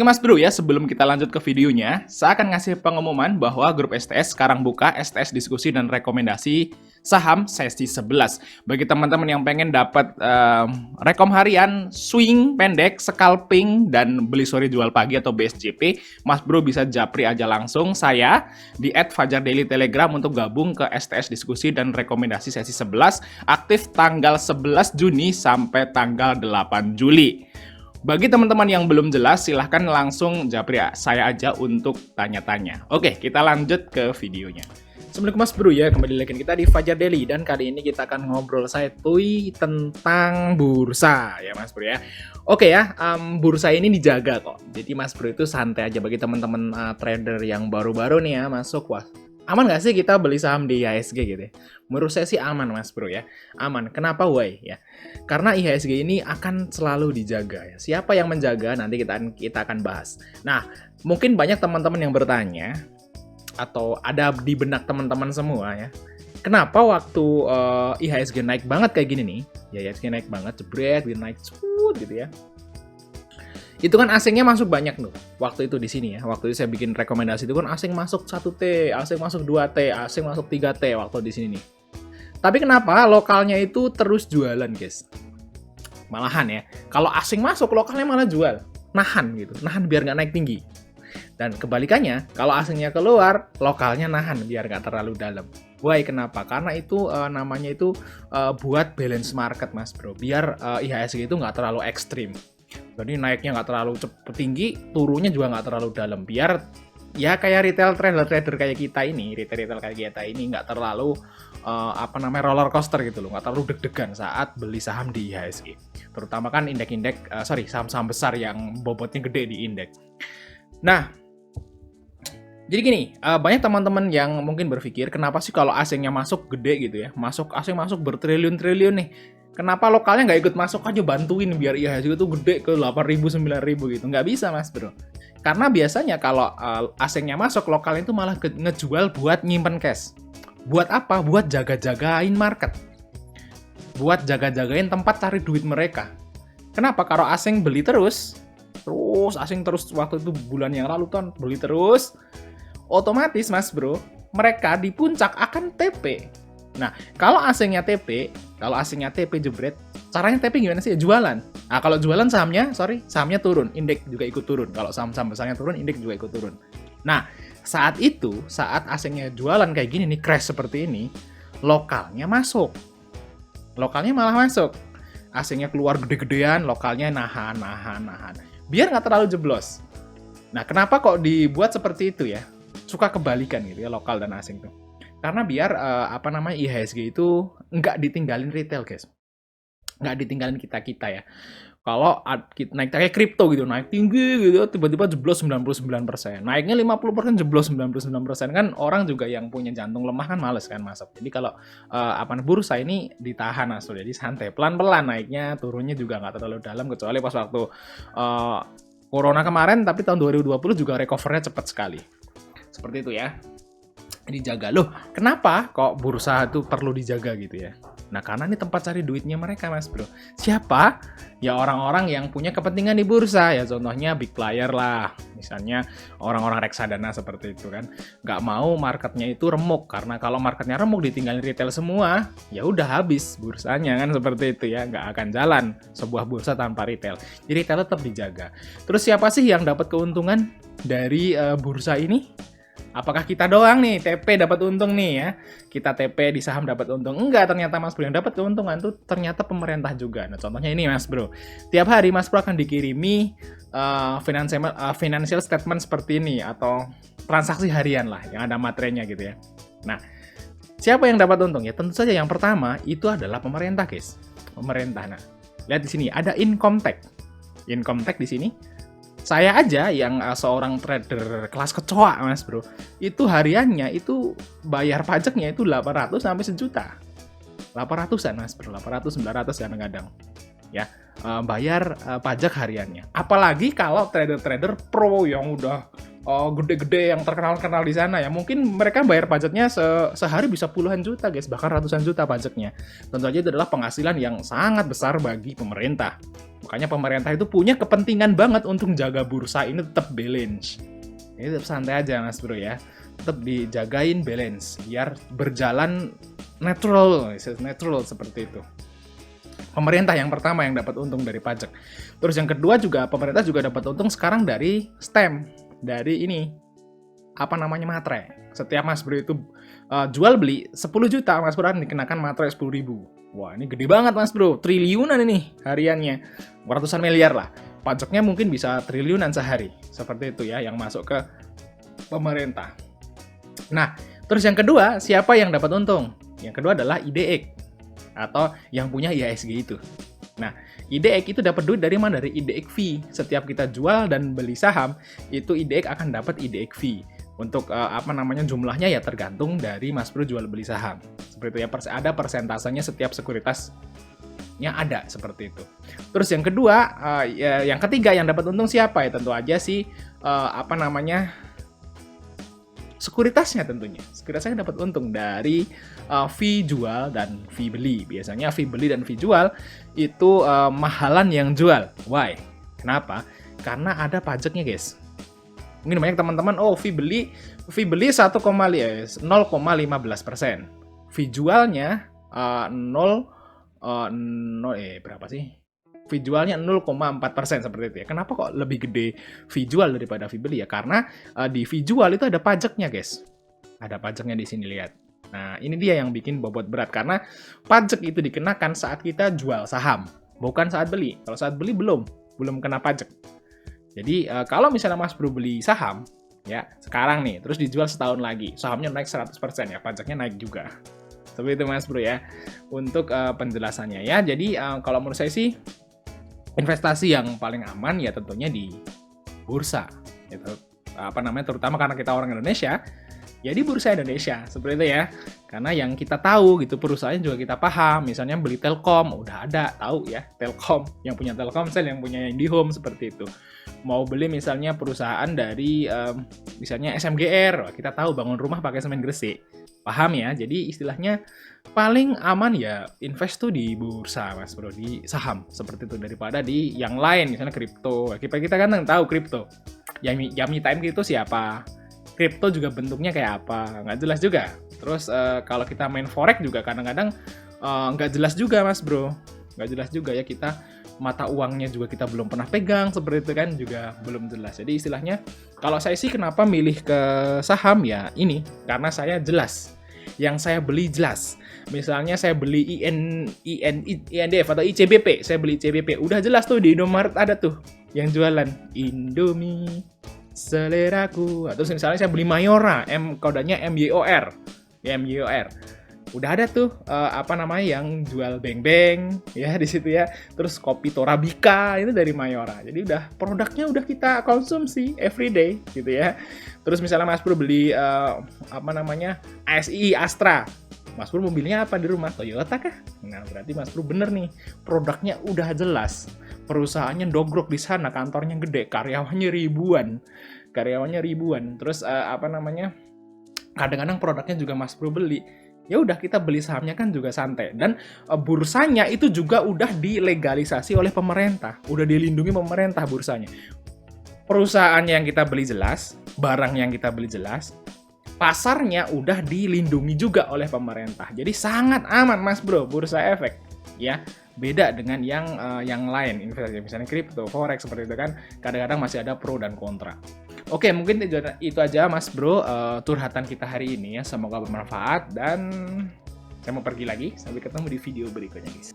Oke Mas Bro ya, sebelum kita lanjut ke videonya, saya akan ngasih pengumuman bahwa grup STS sekarang buka STS diskusi dan rekomendasi saham sesi 11. Bagi teman-teman yang pengen dapat rekom harian, swing pendek, scalping, dan beli sore jual pagi atau BSJP, Mas Bro bisa japri aja langsung saya di @fajardaily Telegram untuk gabung ke STS diskusi dan rekomendasi sesi 11, aktif tanggal 11 Juni sampai tanggal 8 Juli. Bagi teman-teman yang belum jelas, silahkan langsung japri saya aja untuk tanya-tanya. Oke, kita lanjut ke videonya. Assalamualaikum Mas Bro ya, kembali lagi kita di Fajar Daily. Dan kali ini kita akan ngobrol tentang bursa ya Mas Bro ya. Oke ya, bursa ini dijaga kok. Jadi Mas Bro itu santai aja bagi teman-teman trader yang baru-baru nih ya masuk. Wah, aman nggak sih kita beli saham di IHSG gitu ya? Menurut saya sih aman Mas Bro ya. Aman. Kenapa why ya? Karena IHSG ini akan selalu dijaga ya. Siapa yang menjaga nanti kita akan bahas. Nah, mungkin banyak teman-teman yang bertanya atau ada di benak teman-teman semua ya. Kenapa waktu IHSG naik banget kayak gini nih? Ya IHSG naik banget, jebret, naik cut gitu ya. Itu kan asingnya masuk banyak tuh waktu itu di sini ya. Waktu itu saya bikin rekomendasi itu kan asing masuk 1T, asing masuk 2T, asing masuk 3T waktu di sini nih. Tapi kenapa lokalnya itu terus jualan, guys? Malahan ya, kalau asing masuk lokalnya malah jual, nahan gitu, nahan biar nggak naik tinggi. Dan kebalikannya, kalau asingnya keluar, lokalnya nahan biar nggak terlalu dalam. Why? Kenapa? Karena itu namanya itu buat balance market, Mas Bro. Biar IHSG itu nggak terlalu ekstrim. Jadi naiknya nggak terlalu cepet tinggi, turunnya juga nggak terlalu dalam. Biar ya kayak retail trader kayak kita ini, retail kayak kita ini nggak terlalu roller coaster gitu loh, nggak terlalu deg-degan saat beli saham di IHSG. Terutama kan saham-saham besar yang bobotnya gede di indeks. Nah, jadi gini, banyak teman-teman yang mungkin berpikir kenapa sih kalau asingnya masuk gede gitu ya, asing masuk bertriliun-triliun nih. Kenapa lokalnya nggak ikut masuk aja bantuin biar IHSG itu gede ke 8.000, 9.000 gitu. Nggak bisa Mas Bro. Karena biasanya kalau asingnya masuk, lokalnya itu malah ngejual buat nyimpen cash. Buat apa? Buat jaga-jagain market. Buat jaga-jagain tempat cari duit mereka. Kenapa? Kalau asing beli terus asing terus waktu itu bulan yang lalu kan beli terus, otomatis Mas Bro, mereka di puncak akan TP. Nah, kalau asingnya TP jebret, caranya TP gimana sih? Jualan. Nah, kalau jualan sahamnya turun, indeks juga ikut turun. Kalau saham-saham besarnya turun, indeks juga ikut turun. Nah, saat asingnya jualan kayak gini nih, crash seperti ini, lokalnya masuk. Lokalnya malah masuk. Asingnya keluar gede-gedean, lokalnya nahan. Biar nggak terlalu jeblos. Nah, kenapa kok dibuat seperti itu ya? Suka kebalikan gitu ya, lokal dan asing tuh. Karena biar IHSG itu nggak ditinggalin retail, guys. Nggak ditinggalin kita ya. Kalau naik kayak kripto gitu, naik tinggi gitu, tiba-tiba jeblos 99%. Naiknya 50%, jeblos 99%. Kan orang juga yang punya jantung lemah kan males kan masuk. Jadi kalau bursa ini ditahan asal, jadi santai. Pelan-pelan naiknya, turunnya juga nggak terlalu dalam. Kecuali pas waktu Corona kemarin, tapi tahun 2020 juga recover-nya cepat sekali. Seperti itu ya. Dijaga. Loh, kenapa kok bursa itu perlu dijaga gitu ya? Nah, karena ini tempat cari duitnya mereka, Mas Bro. Siapa? Ya orang-orang yang punya kepentingan di bursa. Ya contohnya big player lah. Misalnya orang-orang reksadana seperti itu kan. Nggak mau marketnya itu remuk. Karena kalau marketnya remuk ditinggalin retail semua, ya udah habis bursanya kan seperti itu ya. Nggak akan jalan sebuah bursa tanpa retail. Jadi retail tetap dijaga. Terus siapa sih yang dapat keuntungan dari bursa ini? Apakah kita doang nih TP dapat untung nih ya? Kita TP di saham dapat untung? Enggak, ternyata Mas Bro yang dapat keuntungan tuh ternyata pemerintah juga. Nah, contohnya ini Mas Bro. Tiap hari Mas Bro akan dikirimi financial statement seperti ini atau transaksi harian lah yang ada materainya gitu ya. Nah, siapa yang dapat untung? Ya tentu saja yang pertama itu adalah pemerintah, guys. Pemerintah. Nah, lihat di sini ada income tax. Income tax di sini. Saya aja yang seorang trader kelas kecoa Mas Bro, itu hariannya itu bayar pajaknya itu 800 sampai sejuta. 800-an Mas Bro, 800 900 kadang-kadang. Ya, bayar pajak hariannya. Apalagi kalau trader-trader pro yang udah gede-gede yang terkenal-kenal di sana ya, mungkin mereka bayar pajaknya sehari bisa puluhan juta guys, bahkan ratusan juta pajaknya. Tentu saja itu adalah penghasilan yang sangat besar bagi pemerintah. Makanya pemerintah itu punya kepentingan banget untuk jaga bursa ini tetap balance. Ini tetap santai aja Mas Bro ya. Tetap dijagain balance biar berjalan natural seperti itu. Pemerintah yang pertama yang dapat untung dari pajak. Terus yang kedua juga pemerintah juga dapat untung sekarang dari stamp, dari ini apa namanya matre. Setiap Mas Bro itu jual beli 10 juta Mas Bro dikenakan matre 10.000. Wah, ini gede banget Mas Bro, triliunan ini hariannya. Ratusan miliar lah. Pajaknya mungkin bisa triliunan sehari. Seperti itu ya yang masuk ke pemerintah. Nah, terus yang kedua, siapa yang dapat untung? Yang kedua adalah IDX atau yang punya IHSG itu. Nah, IDX itu dapat duit dari mana? Dari IDX fee. Setiap kita jual dan beli saham, itu IDX akan dapat IDX fee. Untuk jumlahnya ya tergantung dari Mas Bro jual beli saham. Seperti itu ya, ada persentasenya setiap sekuritasnya ada seperti itu. Terus yang kedua, yang ketiga yang dapat untung siapa ya? Tentu aja sih sekuritasnya tentunya. Sekuritasnya dapat untung dari fee jual dan fee beli. Biasanya fee beli dan fee jual itu mahalan yang jual. Why? Kenapa? Karena ada pajaknya, guys. Mungkin banyak teman-teman, fee beli 0,15%. Fee jualnya berapa sih? Fee jualnya 0,4% seperti itu ya. Kenapa kok lebih gede fee jual daripada fee beli ya? Karena di fee jual itu ada pajaknya, guys. Ada pajaknya di sini, lihat. Nah, ini dia yang bikin bobot berat karena pajak itu dikenakan saat kita jual saham, bukan saat beli. Kalau saat beli belum kena pajak. Jadi kalau misalnya Mas Bro beli saham ya sekarang nih, terus dijual setahun lagi, sahamnya naik 100% ya, pajaknya naik juga. Seperti itu Mas Bro ya. Untuk penjelasannya ya. Jadi kalau menurut saya sih investasi yang paling aman ya tentunya di bursa. Itu terutama karena kita orang Indonesia, ya di bursa Indonesia seperti itu ya. Karena yang kita tahu gitu, perusahaan juga kita paham. Misalnya beli Telkom, udah ada tahu ya, Telkom, yang punya Telkomsel, yang punya IndiHome seperti itu. Mau beli misalnya perusahaan dari misalnya SMGR, kita tahu bangun rumah pakai semen Gresik. Paham ya? Jadi istilahnya paling aman ya invest tuh di bursa Mas Bro, di saham seperti itu daripada di yang lain, misalnya kripto. Kita kan tahu kripto. Yami Time itu siapa? Kripto juga bentuknya kayak apa? Nggak jelas juga. Terus kalau kita main forex juga kadang-kadang nggak jelas juga Mas Bro. Nggak jelas juga ya, kita mata uangnya juga kita belum pernah pegang, seperti itu kan juga belum jelas. Jadi istilahnya kalau saya sih kenapa milih ke saham ya ini, karena saya jelas. Yang saya beli jelas. Misalnya saya beli INDF atau ICBP, saya beli ICBP, udah jelas tuh di Indomaret ada tuh yang jualan Indomie seleraku. Terus misalnya saya beli Mayora, kodenya MYOR. Ya, MYOR. Udah ada tuh yang jual beng-beng ya di situ ya. Terus kopi Torabika itu dari Mayora. Jadi produknya udah kita konsumsi everyday gitu ya. Terus misalnya Mas Bro beli ASI Astra. Mas Bro mobilnya apa di rumah? Toyota kah? Nah, berarti Mas Bro bener nih. Produknya udah jelas. Perusahaannya dogrok di sana, kantornya gede, karyawannya ribuan. Terus kadang-kadang produknya juga Mas Bro beli. Ya udah, kita beli sahamnya kan juga santai. Dan bursanya itu juga udah dilegalisasi oleh pemerintah, udah dilindungi pemerintah bursanya. Perusahaannya yang kita beli jelas, barang yang kita beli jelas, pasarnya udah dilindungi juga oleh pemerintah. Jadi sangat aman Mas Bro, bursa efek ya. Beda dengan yang lain, investasi misalnya kripto, forex seperti itu kan, kadang-kadang masih ada pro dan kontra. Oke, mungkin itu aja Mas Bro curhatan kita hari ini ya. Semoga bermanfaat dan saya mau pergi lagi. Sampai ketemu di video berikutnya guys.